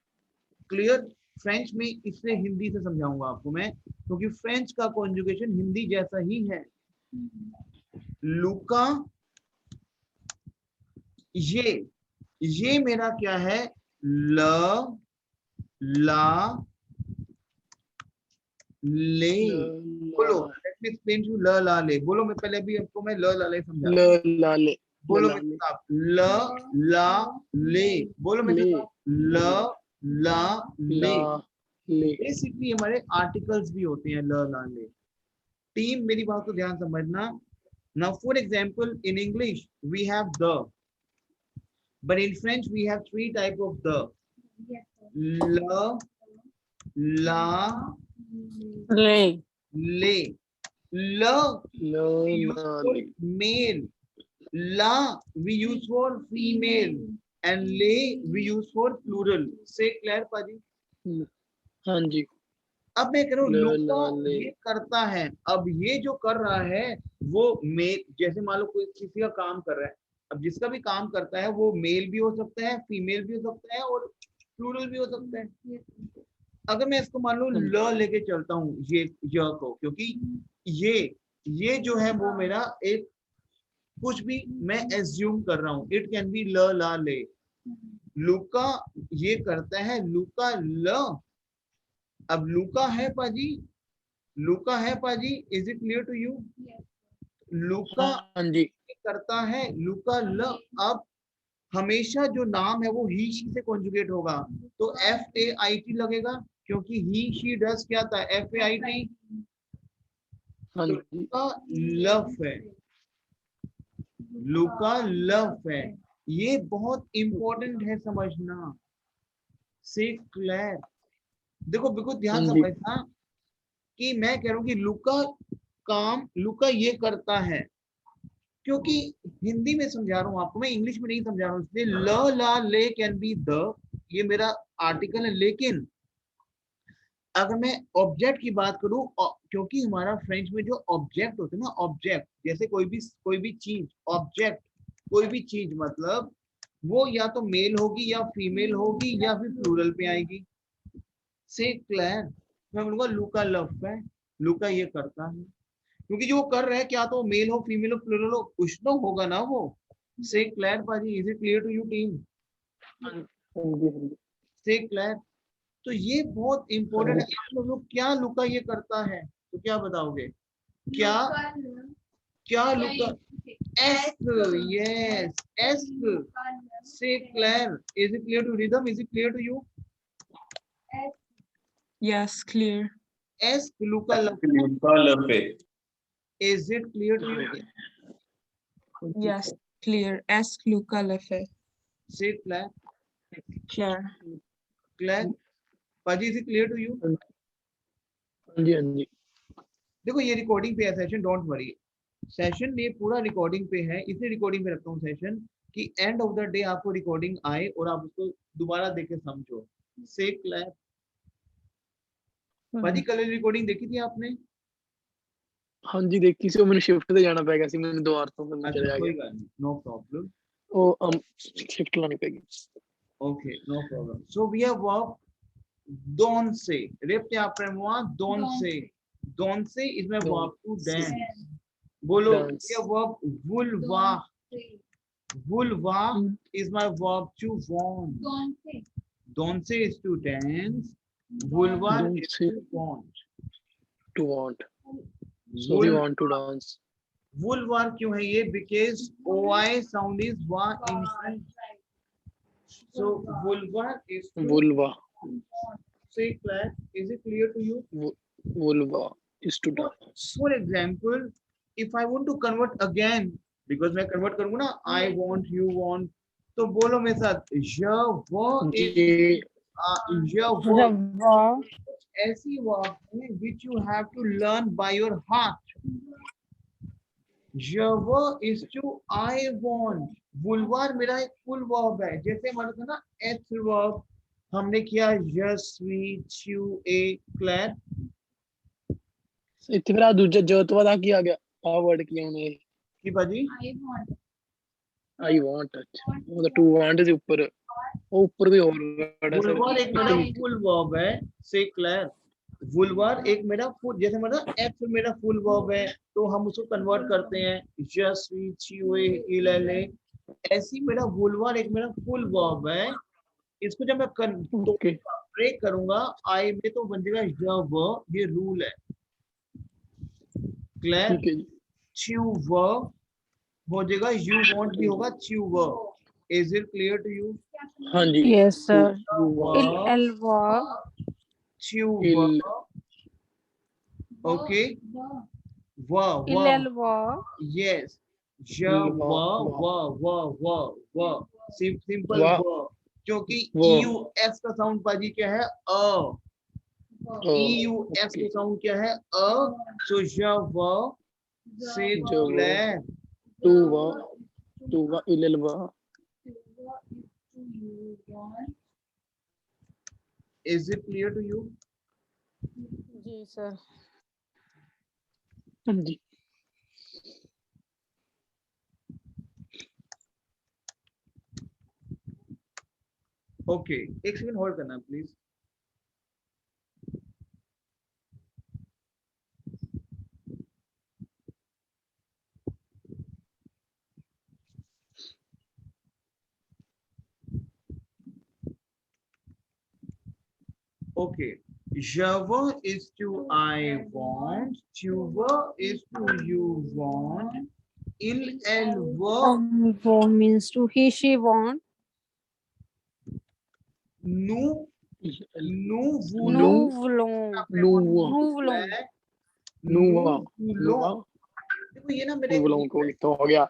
Speaker 1: क्लियर। फ्रेंच में इससे हिंदी से समझाऊंगा आपको मैं, क्योंकि फ्रेंच का कॉन्जुगेशन हिंदी जैसा ही है। लुका ये मेरा क्या है, ल ला ले। बोलो लेट मी एक्सप्लेन टू, ल ला ले बोलो। मैं पहले भी आपको मैं ल ला ले समझा,
Speaker 7: लाले
Speaker 1: बोलो मेरे साथ, ल ला ले बोलो मेरे
Speaker 7: ले
Speaker 1: साथ, ल ला ले।
Speaker 7: ले
Speaker 1: बेसिकली हमारे आर्टिकल्स भी होते हैं ल ला ले। टीम मेरी बात को ध्यान समझना। Now for example in English we have the, but in French we have three type of the, ल ला
Speaker 7: ले
Speaker 1: ले। ल we use for male, la we use for female, and le we use for plural। से clear पाजी?
Speaker 7: हाँ जी
Speaker 1: अब मैं कह रहा हूँ
Speaker 7: ल,
Speaker 1: लुका
Speaker 7: ला, ले।
Speaker 1: ये करता है। अब ये जो कर रहा है वो मेल, जैसे मान लो कोई किसी का काम कर रहा है, अब जिसका भी काम करता है वो मेल भी हो सकता है, फीमेल भी हो सकता है और प्लूरल भी हो सकता है। अगर मैं इसको मान लो ल लेके चलता हूँ ये को, क्योंकि ये जो है वो मेरा एक कुछ भी मैं एज्यूम कर रहा हूँ, इट कैन बी ल ला ले। लुका ये करता है, लुका ल। अब लुका है पाजी, लुका है पाजी, is it clear to you? Luca
Speaker 7: हाँ जी
Speaker 1: करता है, लुका ल। अब हमेशा जो नाम है वो ही शी से कॉन्जुगेट होगा, तो FAIT लगेगा, क्योंकि ही शी डज क्या था, FAIT।
Speaker 7: हाँ
Speaker 1: तो
Speaker 7: जी
Speaker 1: लुका लव है, लुका लव है। ये बहुत इंपॉर्टेंट है समझना। से क्लियर। देखो बिल्कुल ध्यान
Speaker 7: हाँ जी।
Speaker 1: समझना कि मैं कह रहा हूं कि लुका ये करता है, क्योंकि हिंदी में समझा रहा हूं आपको, मैं इंग्लिश में नहीं समझा रहा हूं, इसलिए ल ला ले कैन बी द, ये मेरा आर्टिकल है। लेकिन अगर मैं ऑब्जेक्ट की बात करूं, क्योंकि हमारा फ्रेंच में जो ऑब्जेक्ट होते हैं ना, ऑब्जेक्ट जैसे कोई भी चीज, ऑब्जेक्ट कोई भी चीज मतलब वो या तो मेल होगी या फीमेल होगी या फिर प्लूरल पे आएगी। से क्लियर। मैं बोलूंगा लुका लव है, लुका ये करता है, क्योंकि जो कर रहा है क्या तो मेल हो फीमेल हो प्लूरल हो, कुछ तो होगा ना वो। से क्लियर पाजी, is it clear to you team? Say clear. तो ये बहुत इंपॉर्टेंट है। आप लोग क्या लुका ये करता है, तो क्या बताओगे? क्या लुका? एस्क, यस एस्क। से क्लियर। Is it clear to Ridham? Is it clear to you?
Speaker 5: Yes, clear.
Speaker 1: एस्क लुका लव।
Speaker 6: Luca
Speaker 1: is it clear to you?
Speaker 5: Yes, clear. Ask Luca Lefe.
Speaker 1: से क्लियर।
Speaker 5: Clear.
Speaker 1: क्लियर पाजी, is it clear to you?
Speaker 7: हाँ जी हाँ जी
Speaker 1: देखो ये रिकॉर्डिंग पे है सेशन, डोंट वरी। सेशन ये पूरा रिकॉर्डिंग पे है, इसलिए रिकॉर्डिंग पे रखता हूँ सेशन, कि एंड ऑफ द डे आपको रिकॉर्डिंग आए और आप उसको दोबारा देख के समझो। से क्लैप भाजी कल रिकॉर्डिंग देखी थी आपने?
Speaker 7: हाँ जी देखी सी, वो मैंने शिफ्ट ਤੇ ਜਾਣਾ ਪੈ ਗਿਆ ਸੀ, ਮੈਨੂੰ ਦੁਬਾਰਾ ਤੋਂ ਫਿਰ ਮੈਂ
Speaker 1: अच्छा
Speaker 7: ਚਲਿਆ
Speaker 1: कोई
Speaker 7: ਗਿਆ।
Speaker 1: गल नहीं, नो प्रॉब्लम।
Speaker 7: ਉਹ शिफ्ट ਲਾਣੀ ਪੈਗੀ।
Speaker 1: Okay, no problem. So we have verb don't say. Repte après moi, don't say. Don't say is my verb to dance. Bolo,
Speaker 7: Dance.
Speaker 1: we have verb vulva. Vulva is my verb to want.
Speaker 2: Don't say.
Speaker 1: Don't say is to dance. Vulva
Speaker 7: Don't
Speaker 1: is
Speaker 7: say.
Speaker 1: to want.
Speaker 7: To want. So we
Speaker 1: Vul-
Speaker 7: want to dance.
Speaker 1: Vulvar क्यों है ये? Because OI sound is va in front. So vulvar is to
Speaker 7: Vulva.
Speaker 1: say clap. Is it clear to you?
Speaker 7: Vulva is to dance.
Speaker 1: For example, if I want to convert again, because मैं convert करूँगा ना, I want, you want, तो बोलो मेरे साथ, je वो
Speaker 7: ये
Speaker 1: je वो
Speaker 3: Rabba.
Speaker 1: ऐसी वर्ब है which you have to learn by your heart. Je वो is to I want. वुल्वार मेरा एक फुल वर्ब है, जैसे हमारा था ना एथ वर्ब, हमने किया je suis, tu es, clap.
Speaker 7: ਇੱਥੇ ਫਿਰ ਆ ਦੂਜਾ ਜ ਤੋਂ ਬਾਅਦ ਆ ਕੀ ਆ ਗਿਆ? ਆ ਵਰਡ ਕੀ ਆਉਣੇ?
Speaker 1: की बाजी?
Speaker 2: I want.
Speaker 7: I want. ਅੱਛਾ ਉਹ ਤਾਂ ਟੂ ਵਾਂਟ ਦੇ ਉੱਪਰ, ਉਹ ਉੱਪਰ ਕੋਈ ਹੋਰ ਵਰਡ ਹੈ
Speaker 1: वुल्वार एक मेरा
Speaker 7: सर।
Speaker 1: फुल वर्ब है, से क्लियर। वुल्वार एक मेरा फुल, जैसे मतलब एफ मेरा फुल वर्ब है तो हम उसको कन्वर्ट करते हैं जस्ट वी चिवे इलेले, ऐसी मेरा वुल्वार एक मेरा फुल वर्ब है। इसको जब मैं
Speaker 7: ओके
Speaker 1: ब्रेक करूंगा आई में तो बन जाएगा जब, ये रूल है। क्लियर?
Speaker 7: ठीक है जी।
Speaker 1: च्यू हो जाएगा, यू वांट भी होगा च्यू। Is it clear to you?
Speaker 7: हाँ जी।
Speaker 3: Yes, sir.
Speaker 7: Verb.
Speaker 3: Il elva.
Speaker 1: च्यू
Speaker 7: Il-
Speaker 1: ओके
Speaker 3: Il
Speaker 1: वाह
Speaker 3: elva.
Speaker 1: yes सिंपल
Speaker 7: वाह।
Speaker 1: क्योंकि
Speaker 7: वाह।
Speaker 1: यू एस का साउंड पाजी क्या है? अ। यू एस का साउंड क्या है? अ। सो से
Speaker 7: जब।
Speaker 1: क्लियर।
Speaker 7: टू वा इलेलवा।
Speaker 1: Is it clear to you?
Speaker 3: जी sir.
Speaker 7: हाँ जी।
Speaker 1: ओके एक सेकंड होल्ड करना please. Okay, Java is to I want, Tuva is to you want, il elva
Speaker 3: Wo means to he, she want.
Speaker 1: nu
Speaker 3: Nous
Speaker 1: voulons
Speaker 3: voulons.
Speaker 7: Nous
Speaker 3: Nous voulons.
Speaker 7: Nuva।
Speaker 1: देखो ये ना मेरे
Speaker 7: Nous को तो हो गया।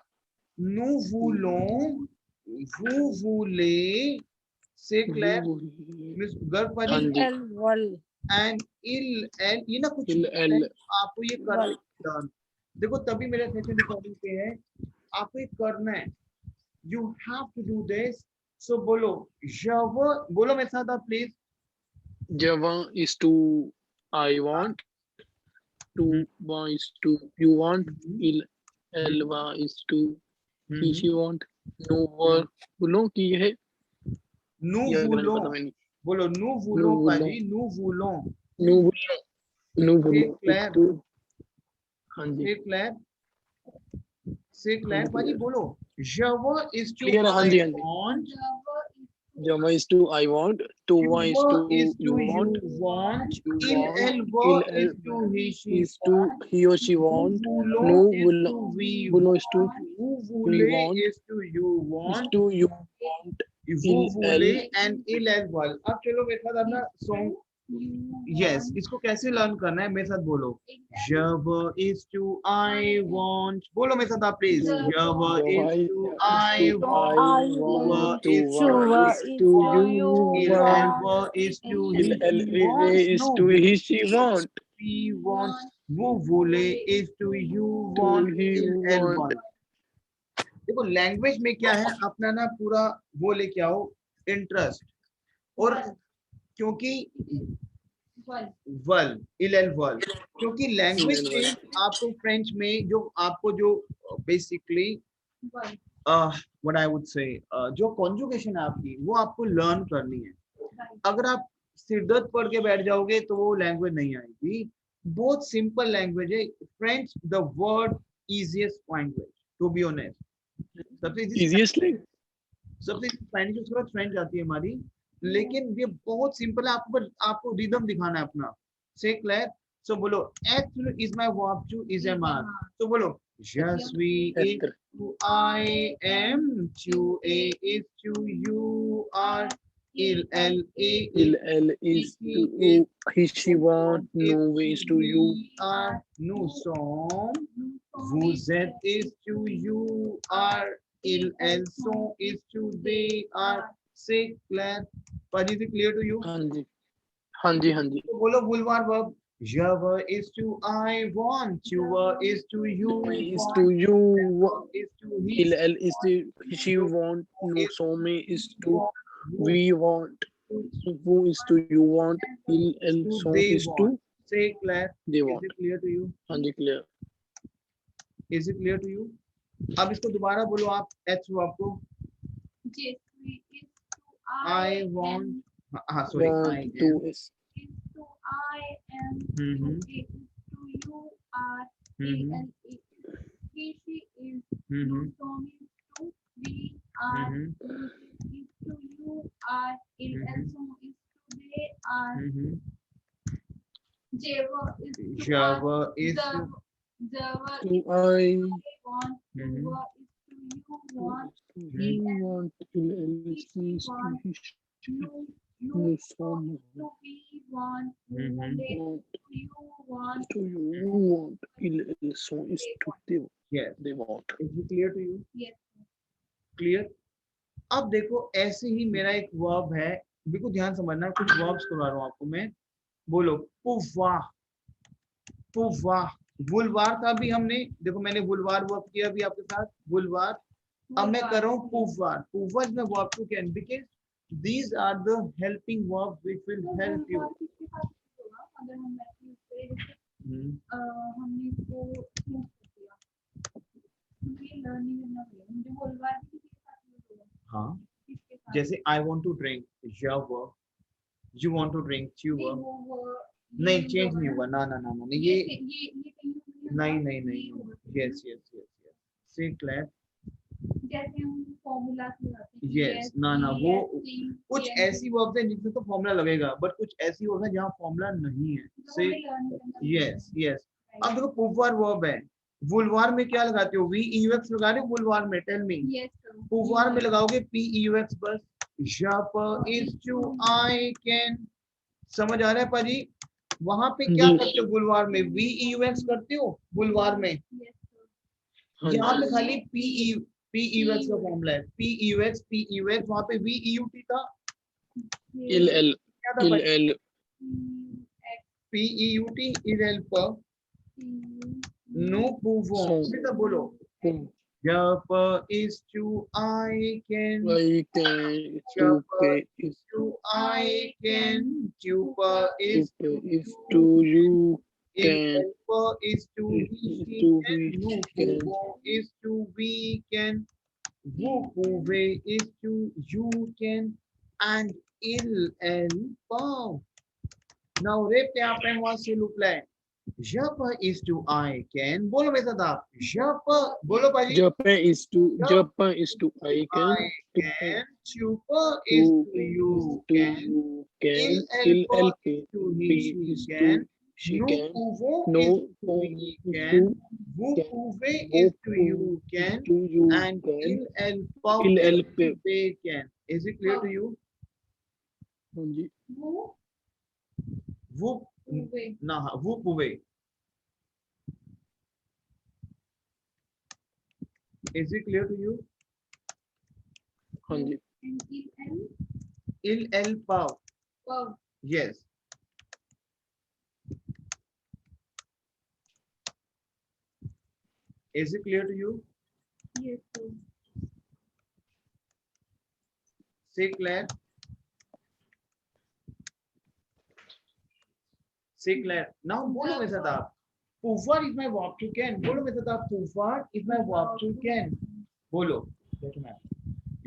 Speaker 1: nous voulons, vous voulez, c'est clair? मिस गर्भ
Speaker 7: हाँ
Speaker 1: पाजी
Speaker 7: जी।
Speaker 3: El wal.
Speaker 1: एंड इल एल, ये ना कुछ
Speaker 7: इल एल।
Speaker 1: आपको ये करना है। देखो तभी मेरे सेशन रिकॉर्डिंग पे है, आपको ये करना है, you have to do this. So बोलो जवा, बोलो मेरे साथ आप please.
Speaker 7: Java is to I want. Tuva is to you want. Elva is to he she want. Nuva बोलो कि ये है।
Speaker 1: नु
Speaker 7: ये अगर
Speaker 1: वुलों,
Speaker 7: पता नहीं।
Speaker 1: बोलो नु वुलों
Speaker 7: Nous
Speaker 1: पाजी, नु वुलों,
Speaker 7: Nous
Speaker 1: clair?
Speaker 7: हाँ जी।
Speaker 1: से क्लियर? से क्लियर पाजी बोलो जवा इज टू
Speaker 7: Clear है, हाँ जी, हाँ
Speaker 1: आई
Speaker 7: जी।
Speaker 1: Want,
Speaker 7: Java is to I want. Tuva is to you want.
Speaker 1: want,
Speaker 7: You
Speaker 1: il
Speaker 7: want.
Speaker 1: elva
Speaker 7: Il
Speaker 1: is to he she
Speaker 7: is to he or she want.
Speaker 1: voulons
Speaker 7: No
Speaker 1: is
Speaker 7: will
Speaker 1: to we
Speaker 7: Bulo is to
Speaker 1: vous voulez
Speaker 7: want.
Speaker 1: is to you
Speaker 7: is
Speaker 1: want,
Speaker 7: to you want.
Speaker 1: vous
Speaker 7: il
Speaker 1: voulez and il as well। अब चलो मेरे साथ अपना song, yes इसको कैसे learn करना है मेरे साथ बोलो। जब is to I want, बोलो मेरे साथ आप प्लीज। जब is to I want,
Speaker 7: want.
Speaker 3: Tuva
Speaker 7: is
Speaker 3: is
Speaker 7: to
Speaker 3: to
Speaker 7: you
Speaker 3: you
Speaker 1: il
Speaker 7: want.
Speaker 3: want.
Speaker 1: elva is to
Speaker 7: Il
Speaker 1: he wants,
Speaker 7: is
Speaker 1: no,
Speaker 7: to he she want.
Speaker 1: we want, vous voulez is to you
Speaker 7: To
Speaker 1: want,
Speaker 7: he
Speaker 1: il
Speaker 7: want.
Speaker 1: elva। देखो language में क्या है, अपना ना पूरा वो लेके आओ, इंटरेस्ट। और क्योंकि वर्ल इल वर्ल, क्योंकि लैंग्वेज
Speaker 7: Well,
Speaker 1: चेंज आपको फ्रेंच में जो आपको जो basically what I would say जो कॉन्जुगेशन है आपकी वो आपको लर्न करनी है। अगर आप सिरदर्द पढ़ के बैठ जाओगे तो वो लैंग्वेज नहीं आएगी। बहुत सिंपल लैंग्वेज है French, the word easiest language to be honest. सबसे
Speaker 7: easiest like
Speaker 1: सबसे स्पेनिश उसके बाद फ्रेंच आती है हमारी, लेकिन ये बहुत सिंपल है। आपको रिदम दिखाना है अपना। से क्लियर, सो बोलो être is my verb to is a man, तो बोलो je suis,
Speaker 7: actor.
Speaker 1: to I am, to a is to you are, il elle
Speaker 7: Il,
Speaker 1: est
Speaker 7: elle is
Speaker 1: he
Speaker 7: to
Speaker 1: is,
Speaker 7: he, she want, no way is to you.
Speaker 1: we are, nous sommes, vous êtes is to you are, ils elles sont is to they are। से clear, पाजी से clear to you?
Speaker 7: हाँ जी, हाँ जी, हाँ जी.
Speaker 1: तो बोलो boulevard verb, je veux is to I want, tu veux is to you
Speaker 7: Way is
Speaker 1: want,
Speaker 7: to you.
Speaker 1: verb is to he,
Speaker 7: Il, elle is to she want, no so me is to we want, who is to you want, il, elle,
Speaker 1: to
Speaker 7: so
Speaker 1: they
Speaker 7: is to
Speaker 1: want। से clear,
Speaker 7: they
Speaker 1: is
Speaker 7: want.
Speaker 1: it clear to you?
Speaker 7: हाँ जी, clear.
Speaker 1: Is it clear to you? अब इसको दोबारा बोलो आप H verb को। I want, हाँ sorry, I
Speaker 7: Want to
Speaker 1: am,
Speaker 7: is
Speaker 2: I am,
Speaker 1: Mhm.
Speaker 2: to you are,
Speaker 1: Mhm.
Speaker 2: he, she is,
Speaker 1: Mhm.
Speaker 2: from is to we are,
Speaker 1: Mhm.
Speaker 2: is to you are, il
Speaker 1: Mhm.
Speaker 2: also is to they are,
Speaker 1: Mhm.
Speaker 2: Java is to
Speaker 1: Java
Speaker 2: us,
Speaker 1: is to,
Speaker 2: Java
Speaker 7: to
Speaker 2: is
Speaker 7: I
Speaker 2: want,
Speaker 1: Mhm.
Speaker 2: Java is to you want,
Speaker 7: he want, il, elle is to he,
Speaker 2: you,
Speaker 7: no
Speaker 2: you
Speaker 7: so
Speaker 2: want, to we want,
Speaker 1: Mhm.
Speaker 2: they
Speaker 7: want
Speaker 2: to you want,
Speaker 7: to you want, il, elle, so is to
Speaker 1: yes,
Speaker 7: they want.
Speaker 1: is it clear to you?
Speaker 2: yes,
Speaker 1: clear. अब देखो ऐसे ही मेरा एक verb है, बिल्कुल ध्यान समझना, कुछ वर्ब्स करवा रहा हूँ आपको मैं। बोलो pouvoir, pouvoir, बुलवार था अभी हमने, देखो मैंने बुलवार वर्ब किया अभी आपके साथ, बुलवार। अब मैं कर रहा हूँ pouvoir, pouvoir is my verb to can, because these are the helping verbs which will help you।
Speaker 2: किसके साथ होगा अगर हम मैथ्यू से हमने इसको यूज कर दिया, मुझे लर्निंग करना पड़ेगा, मुझे बोलवा किसके साथ यूज होगा,
Speaker 1: हाँ,
Speaker 2: किसके साथ,
Speaker 1: जैसे I want to drink, your verb, you want to drink, you
Speaker 2: नहीं
Speaker 1: verb,
Speaker 2: वो
Speaker 1: नहीं चेंज नहीं हुआ, ना ना ना ना ये
Speaker 2: कहीं
Speaker 1: नहीं नहीं नहीं, यस यस यस यस, से क्लियर,
Speaker 2: जैसे हम फॉर्मूला लगाते हैं
Speaker 1: यस, ना ना वो कुछ ऐसी वर्ब्स हैं जिसमें तो फॉर्मूला लगेगा, बट कुछ ऐसी वर्ब है जहाँ फॉर्मूला नहीं है। से यस यस। अब देखो pouvoir वर्ब है, बुलवार में क्या लगाते हो, वी यूएक्स लगा रहे हो बुलवार में, टेल मी। pouvoir में लगाओगे पी यूएक्स बस। is to I can, समझ आ रहा है पाजी? वहां पे क्या
Speaker 7: जी।
Speaker 1: करते हो बुलवार में, वी यूएक्स करते हो बुलवार में,
Speaker 7: हाँ
Speaker 1: यहाँ
Speaker 7: जी,
Speaker 1: पे खाली पी यूएक्स का फॉर्मूला है, पी यूएक्स, वहां पे वी यूटी था,
Speaker 7: il, elle,
Speaker 1: क्या था
Speaker 7: il, elle,
Speaker 1: पी यूटी इज हेल्प, नो pouvons,
Speaker 7: so
Speaker 1: सीधा बोलो, जब is to I can,
Speaker 7: I can to pay is
Speaker 1: to I can, tupa is
Speaker 7: to pay is to you
Speaker 1: il
Speaker 7: can
Speaker 1: help is to
Speaker 7: is
Speaker 1: he
Speaker 7: to
Speaker 1: can,
Speaker 7: we
Speaker 1: no
Speaker 7: can
Speaker 1: pouvons is to we can, vous pouvez is to you can, and il help। Now rep पे आप वहां से look लाए, जब is to I can, बोलो मेरे साथ आप, जब, बोलो भाई,
Speaker 7: Japan is to Japan is to I can
Speaker 1: I
Speaker 7: to
Speaker 1: can, tupa is to you can, il
Speaker 7: il
Speaker 1: help
Speaker 7: help
Speaker 1: to he
Speaker 7: be
Speaker 1: she
Speaker 7: is
Speaker 1: can,
Speaker 7: to she
Speaker 1: nous
Speaker 7: can
Speaker 1: pouvons
Speaker 7: no
Speaker 1: is to we
Speaker 7: is
Speaker 1: can,
Speaker 7: to
Speaker 1: vous
Speaker 7: can
Speaker 1: pouvez
Speaker 7: go
Speaker 1: is to you can,
Speaker 7: to you
Speaker 1: and
Speaker 7: can
Speaker 1: il help
Speaker 7: il
Speaker 1: is
Speaker 7: help
Speaker 1: to they can। Is it clear to you?
Speaker 7: हाँ जी
Speaker 1: Vous, ना vous pouvez। Is it clear to you?
Speaker 7: हाँ जी
Speaker 1: Il help, yes। Is it clear to you?
Speaker 2: yes,
Speaker 1: Say Claire. Say Claire. Now बोलो मेरे साथ आप. Pufar is my verb to can. बोलो मेरे साथ आप. Pufar is my verb to can. बोलो.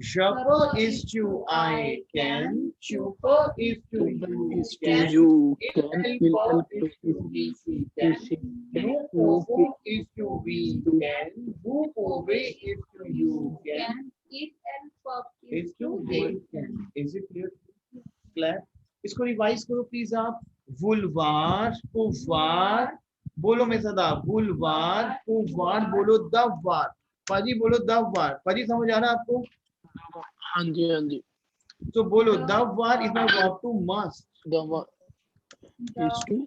Speaker 1: Shopper is to I can. Chopper is to you
Speaker 7: Is to
Speaker 1: can.
Speaker 7: you
Speaker 1: Il
Speaker 7: can.
Speaker 1: help
Speaker 7: Will help
Speaker 1: is to we she can. No is to we can. Who away is to you can.
Speaker 2: It and pop
Speaker 1: Is to
Speaker 2: they
Speaker 1: we can. Is it clear? Claire? इसको revise करो please आप. वुलवार, पुवार. बोलो मेरे साथ आप. वुलवार, पुवार. बोलो दवार. पाजी बोलो दवार. पाजी समझ आ रहा है आपको?
Speaker 7: हाँ जी हाँ जी.
Speaker 1: So बोलो दवार is my verb to must.
Speaker 7: The one is to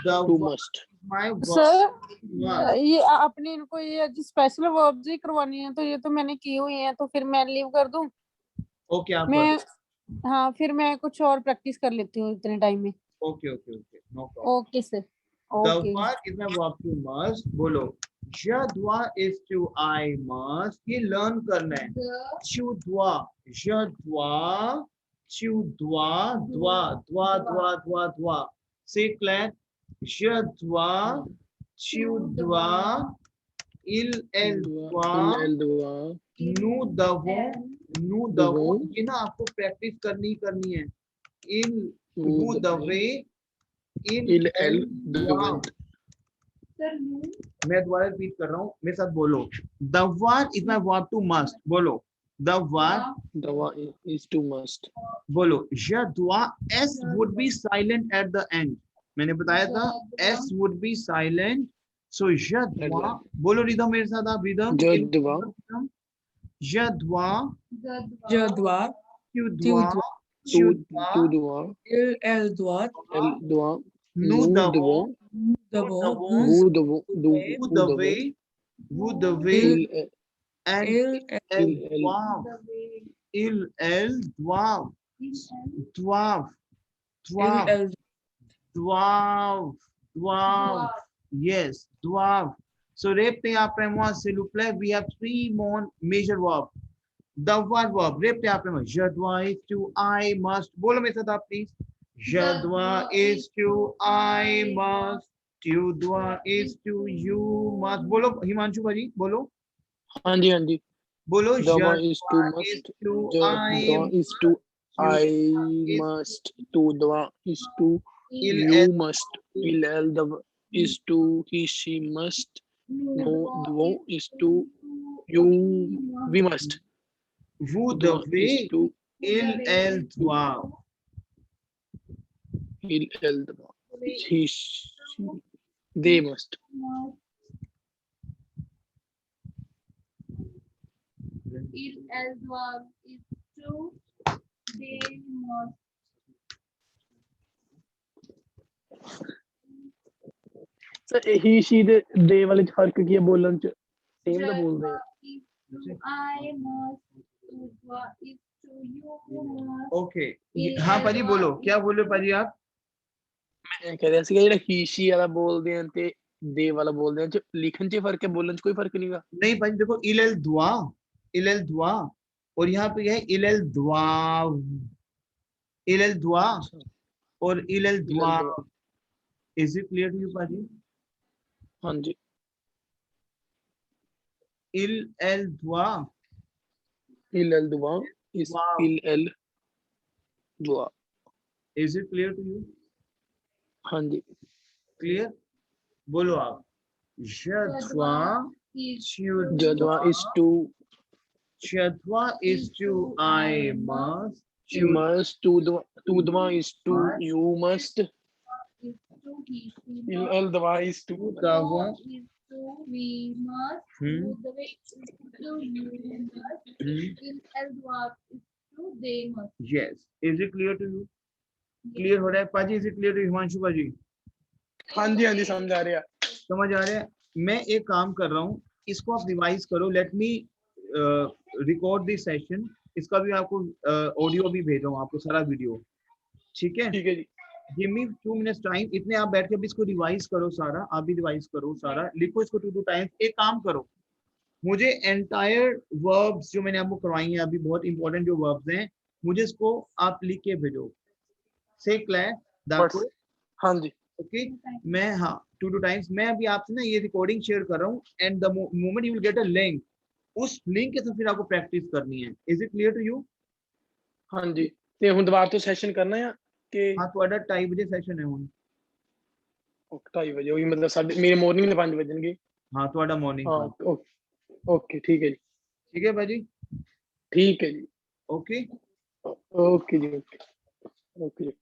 Speaker 1: The
Speaker 7: must.
Speaker 1: my verb
Speaker 3: sir
Speaker 1: to must.
Speaker 3: ये आपने इनको ये स्पेशल वर्ब्स ही करवानी है, तो ये तो मैंने की हुई है, तो फिर मैं लीव कर दूं.
Speaker 1: Okay आप.
Speaker 3: मैं हाँ, फिर मैं कुछ और प्रैक्टिस कर लेती हूँ इतने टाइम में.
Speaker 1: Okay okay okay. No problem.
Speaker 3: Okay sir. Okay.
Speaker 1: Dawar is my verb to must. बोलो. Jadwa is to I must. ये learn करना है. Chudwa. Jadwa. Chudwa. Dwa. Dwa. Dwa. Dwa. Dwa. Say Claire. Jadwa. Chudwa. Il el dwa.
Speaker 7: Dwa.
Speaker 1: Nu davo. Nu davo. ये ना आपको practice करनी है. Il nu dave.
Speaker 7: Il el dwa.
Speaker 2: Sir no
Speaker 1: मैं दोबारा रिपीट कर रहा हूँ. मेरे साथ बोलो. दवार is my verb to must. बोलो. दवार.
Speaker 7: Dwa is to must.
Speaker 1: बोलो. Jadwa. S would be silent at the end. मैंने बताया था S would be silent. So Jadwa. बोलो रिदम मेरे साथ आप. Rhythm.
Speaker 7: Jadwa.
Speaker 1: Jadwa.
Speaker 5: Jadwa,
Speaker 1: Chudwa.
Speaker 7: To
Speaker 1: Chudwa.
Speaker 7: dwa.
Speaker 5: il el dwa,
Speaker 7: El dwa.
Speaker 1: Nu davo.
Speaker 5: davo,
Speaker 7: Who dwa.
Speaker 1: Who the way. Who the way.
Speaker 7: Il
Speaker 1: And
Speaker 5: il
Speaker 1: el
Speaker 7: il el.
Speaker 1: dwav. Il el dwav. Dwav.
Speaker 5: il
Speaker 1: Dwav.
Speaker 5: el
Speaker 1: Dwav. Dwav. Yes, dwav. So repete après moi, s'il vous plaît. We have three more major verbs. Dawar verb. Repete après moi. Je dois is to I must. बोलो मेरे साथ आप please. Je dois is to I must. Tu dois is to you must. बोलो हिमांशु भाजी. बोलो.
Speaker 7: हाँ जी हाँ जी.
Speaker 1: बोलो.
Speaker 7: Dwa
Speaker 1: Je
Speaker 7: is to
Speaker 1: dois
Speaker 7: must.
Speaker 1: is to
Speaker 7: Dwa
Speaker 1: I.
Speaker 7: is to I must. To dwa is to
Speaker 1: Il
Speaker 7: you
Speaker 1: el.
Speaker 7: must. Il el dwa is to he she must. No dwa is to you we must.
Speaker 1: Vous
Speaker 7: Dwa is
Speaker 1: devez.
Speaker 7: to
Speaker 1: Il el doit.
Speaker 7: il el dwa. He she they must.
Speaker 2: il as well is to they must
Speaker 7: So he she they वाले च फर्क की है बोलन च same तो बोलते हैं.
Speaker 2: is to I must to is to you must
Speaker 1: Okay. हाँ पाजी बोलो. क्या बोलो पाजी आप?
Speaker 7: मैं कह रहा सी ਜਿਹੜਾ he she वाला बोलते हैं ते they वाला बोलते हैं च लिखन च फर्क है बोलन च कोई फर्क नहीं गा.
Speaker 1: नहीं पाजी देखो. Il el doit. Il el doit. और यहाँ पे है il el doit. Il el doit. और il el doit. Is it clear to you पाजी?
Speaker 7: हाँ जी.
Speaker 1: Il el doit.
Speaker 7: Il el dwa is
Speaker 1: Wow.
Speaker 7: il el dwa.
Speaker 1: Is it clear to you?
Speaker 7: हाँ जी.
Speaker 1: Clear? बोलो आप. Je dois.
Speaker 2: is
Speaker 1: Tu
Speaker 7: Jadwa is to
Speaker 1: Je dois is to I must.
Speaker 7: you must. To dwa is to you must.
Speaker 2: is to he
Speaker 7: Il el dwa is to
Speaker 1: Nous avons.
Speaker 2: is to we must
Speaker 1: Hmm.
Speaker 2: the way is to you must
Speaker 1: Hmm.
Speaker 2: in as well is to they must
Speaker 1: Yes. Is it clear to you? Clear हो रहा है पाजी? Is it clear to you, Himanshu पाजी?
Speaker 7: हाँ जी समझ आ रहा है.
Speaker 1: समझ आ रहा है. मैं एक काम कर रहा हूँ. इसको आप रिवाइज करो. Let me record this session. इसका भी आपको ऑडियो भी भेज रहा हूँ आपको सारा वीडियो. ठीक है.
Speaker 7: ठीक है जी.
Speaker 1: Give me 2 minutes time. इतने आप बैठ के अभी इसको रिवाइज करो सारा. आप भी रिवाइज करो सारा. लिखो इसको 2 टाइम्स. एक काम करो. मुझे एंटायर वर्ब्स जो मैंने आपको करवाई हैं अभी बहुत इंपॉर्टेंट जो वर्ब्स हैं मुझे इसको आप लिख के भेजो। से क्लैर
Speaker 4: What's- हाँ जी
Speaker 1: ओके मैं हाँ 2 टाइम्स मैं अभी आपसे ना ये रिकॉर्डिंग शेयर कर रहा हूँ and the moment you will get a link, उस लिंक के साथ फिर आपको प्रैक्टिस करनी है। Is it clear to you?
Speaker 7: हाँ जी ते हुण दोबारा तो सैशन करना है कि
Speaker 1: हाँ ਤੁਹਾਡਾ 2:30 ਵਜੇ ਸੈਸ਼ਨ ਹੈ ਹੁਣ।
Speaker 7: 2:30 ਵਜੇ ਉਹੀ ਮਤਲਬ ਸਾਡੇ ਮੇਰੇ ਮਾਰਨਿੰਗ ਦੇ 5 ਵਜਣਗੇ।
Speaker 1: हाँ ਤੁਹਾਡਾ मॉर्निंग
Speaker 7: ਹਾਂ
Speaker 1: का
Speaker 7: ਓਕੇ ਠੀਕ ਹੈ ਜੀ
Speaker 1: ठीक है भाजी
Speaker 7: ਠੀਕ ਹੈ ਜੀ
Speaker 1: ओके।
Speaker 7: ਓਕੇ ਜੀ ਓਕੇ ਜੀ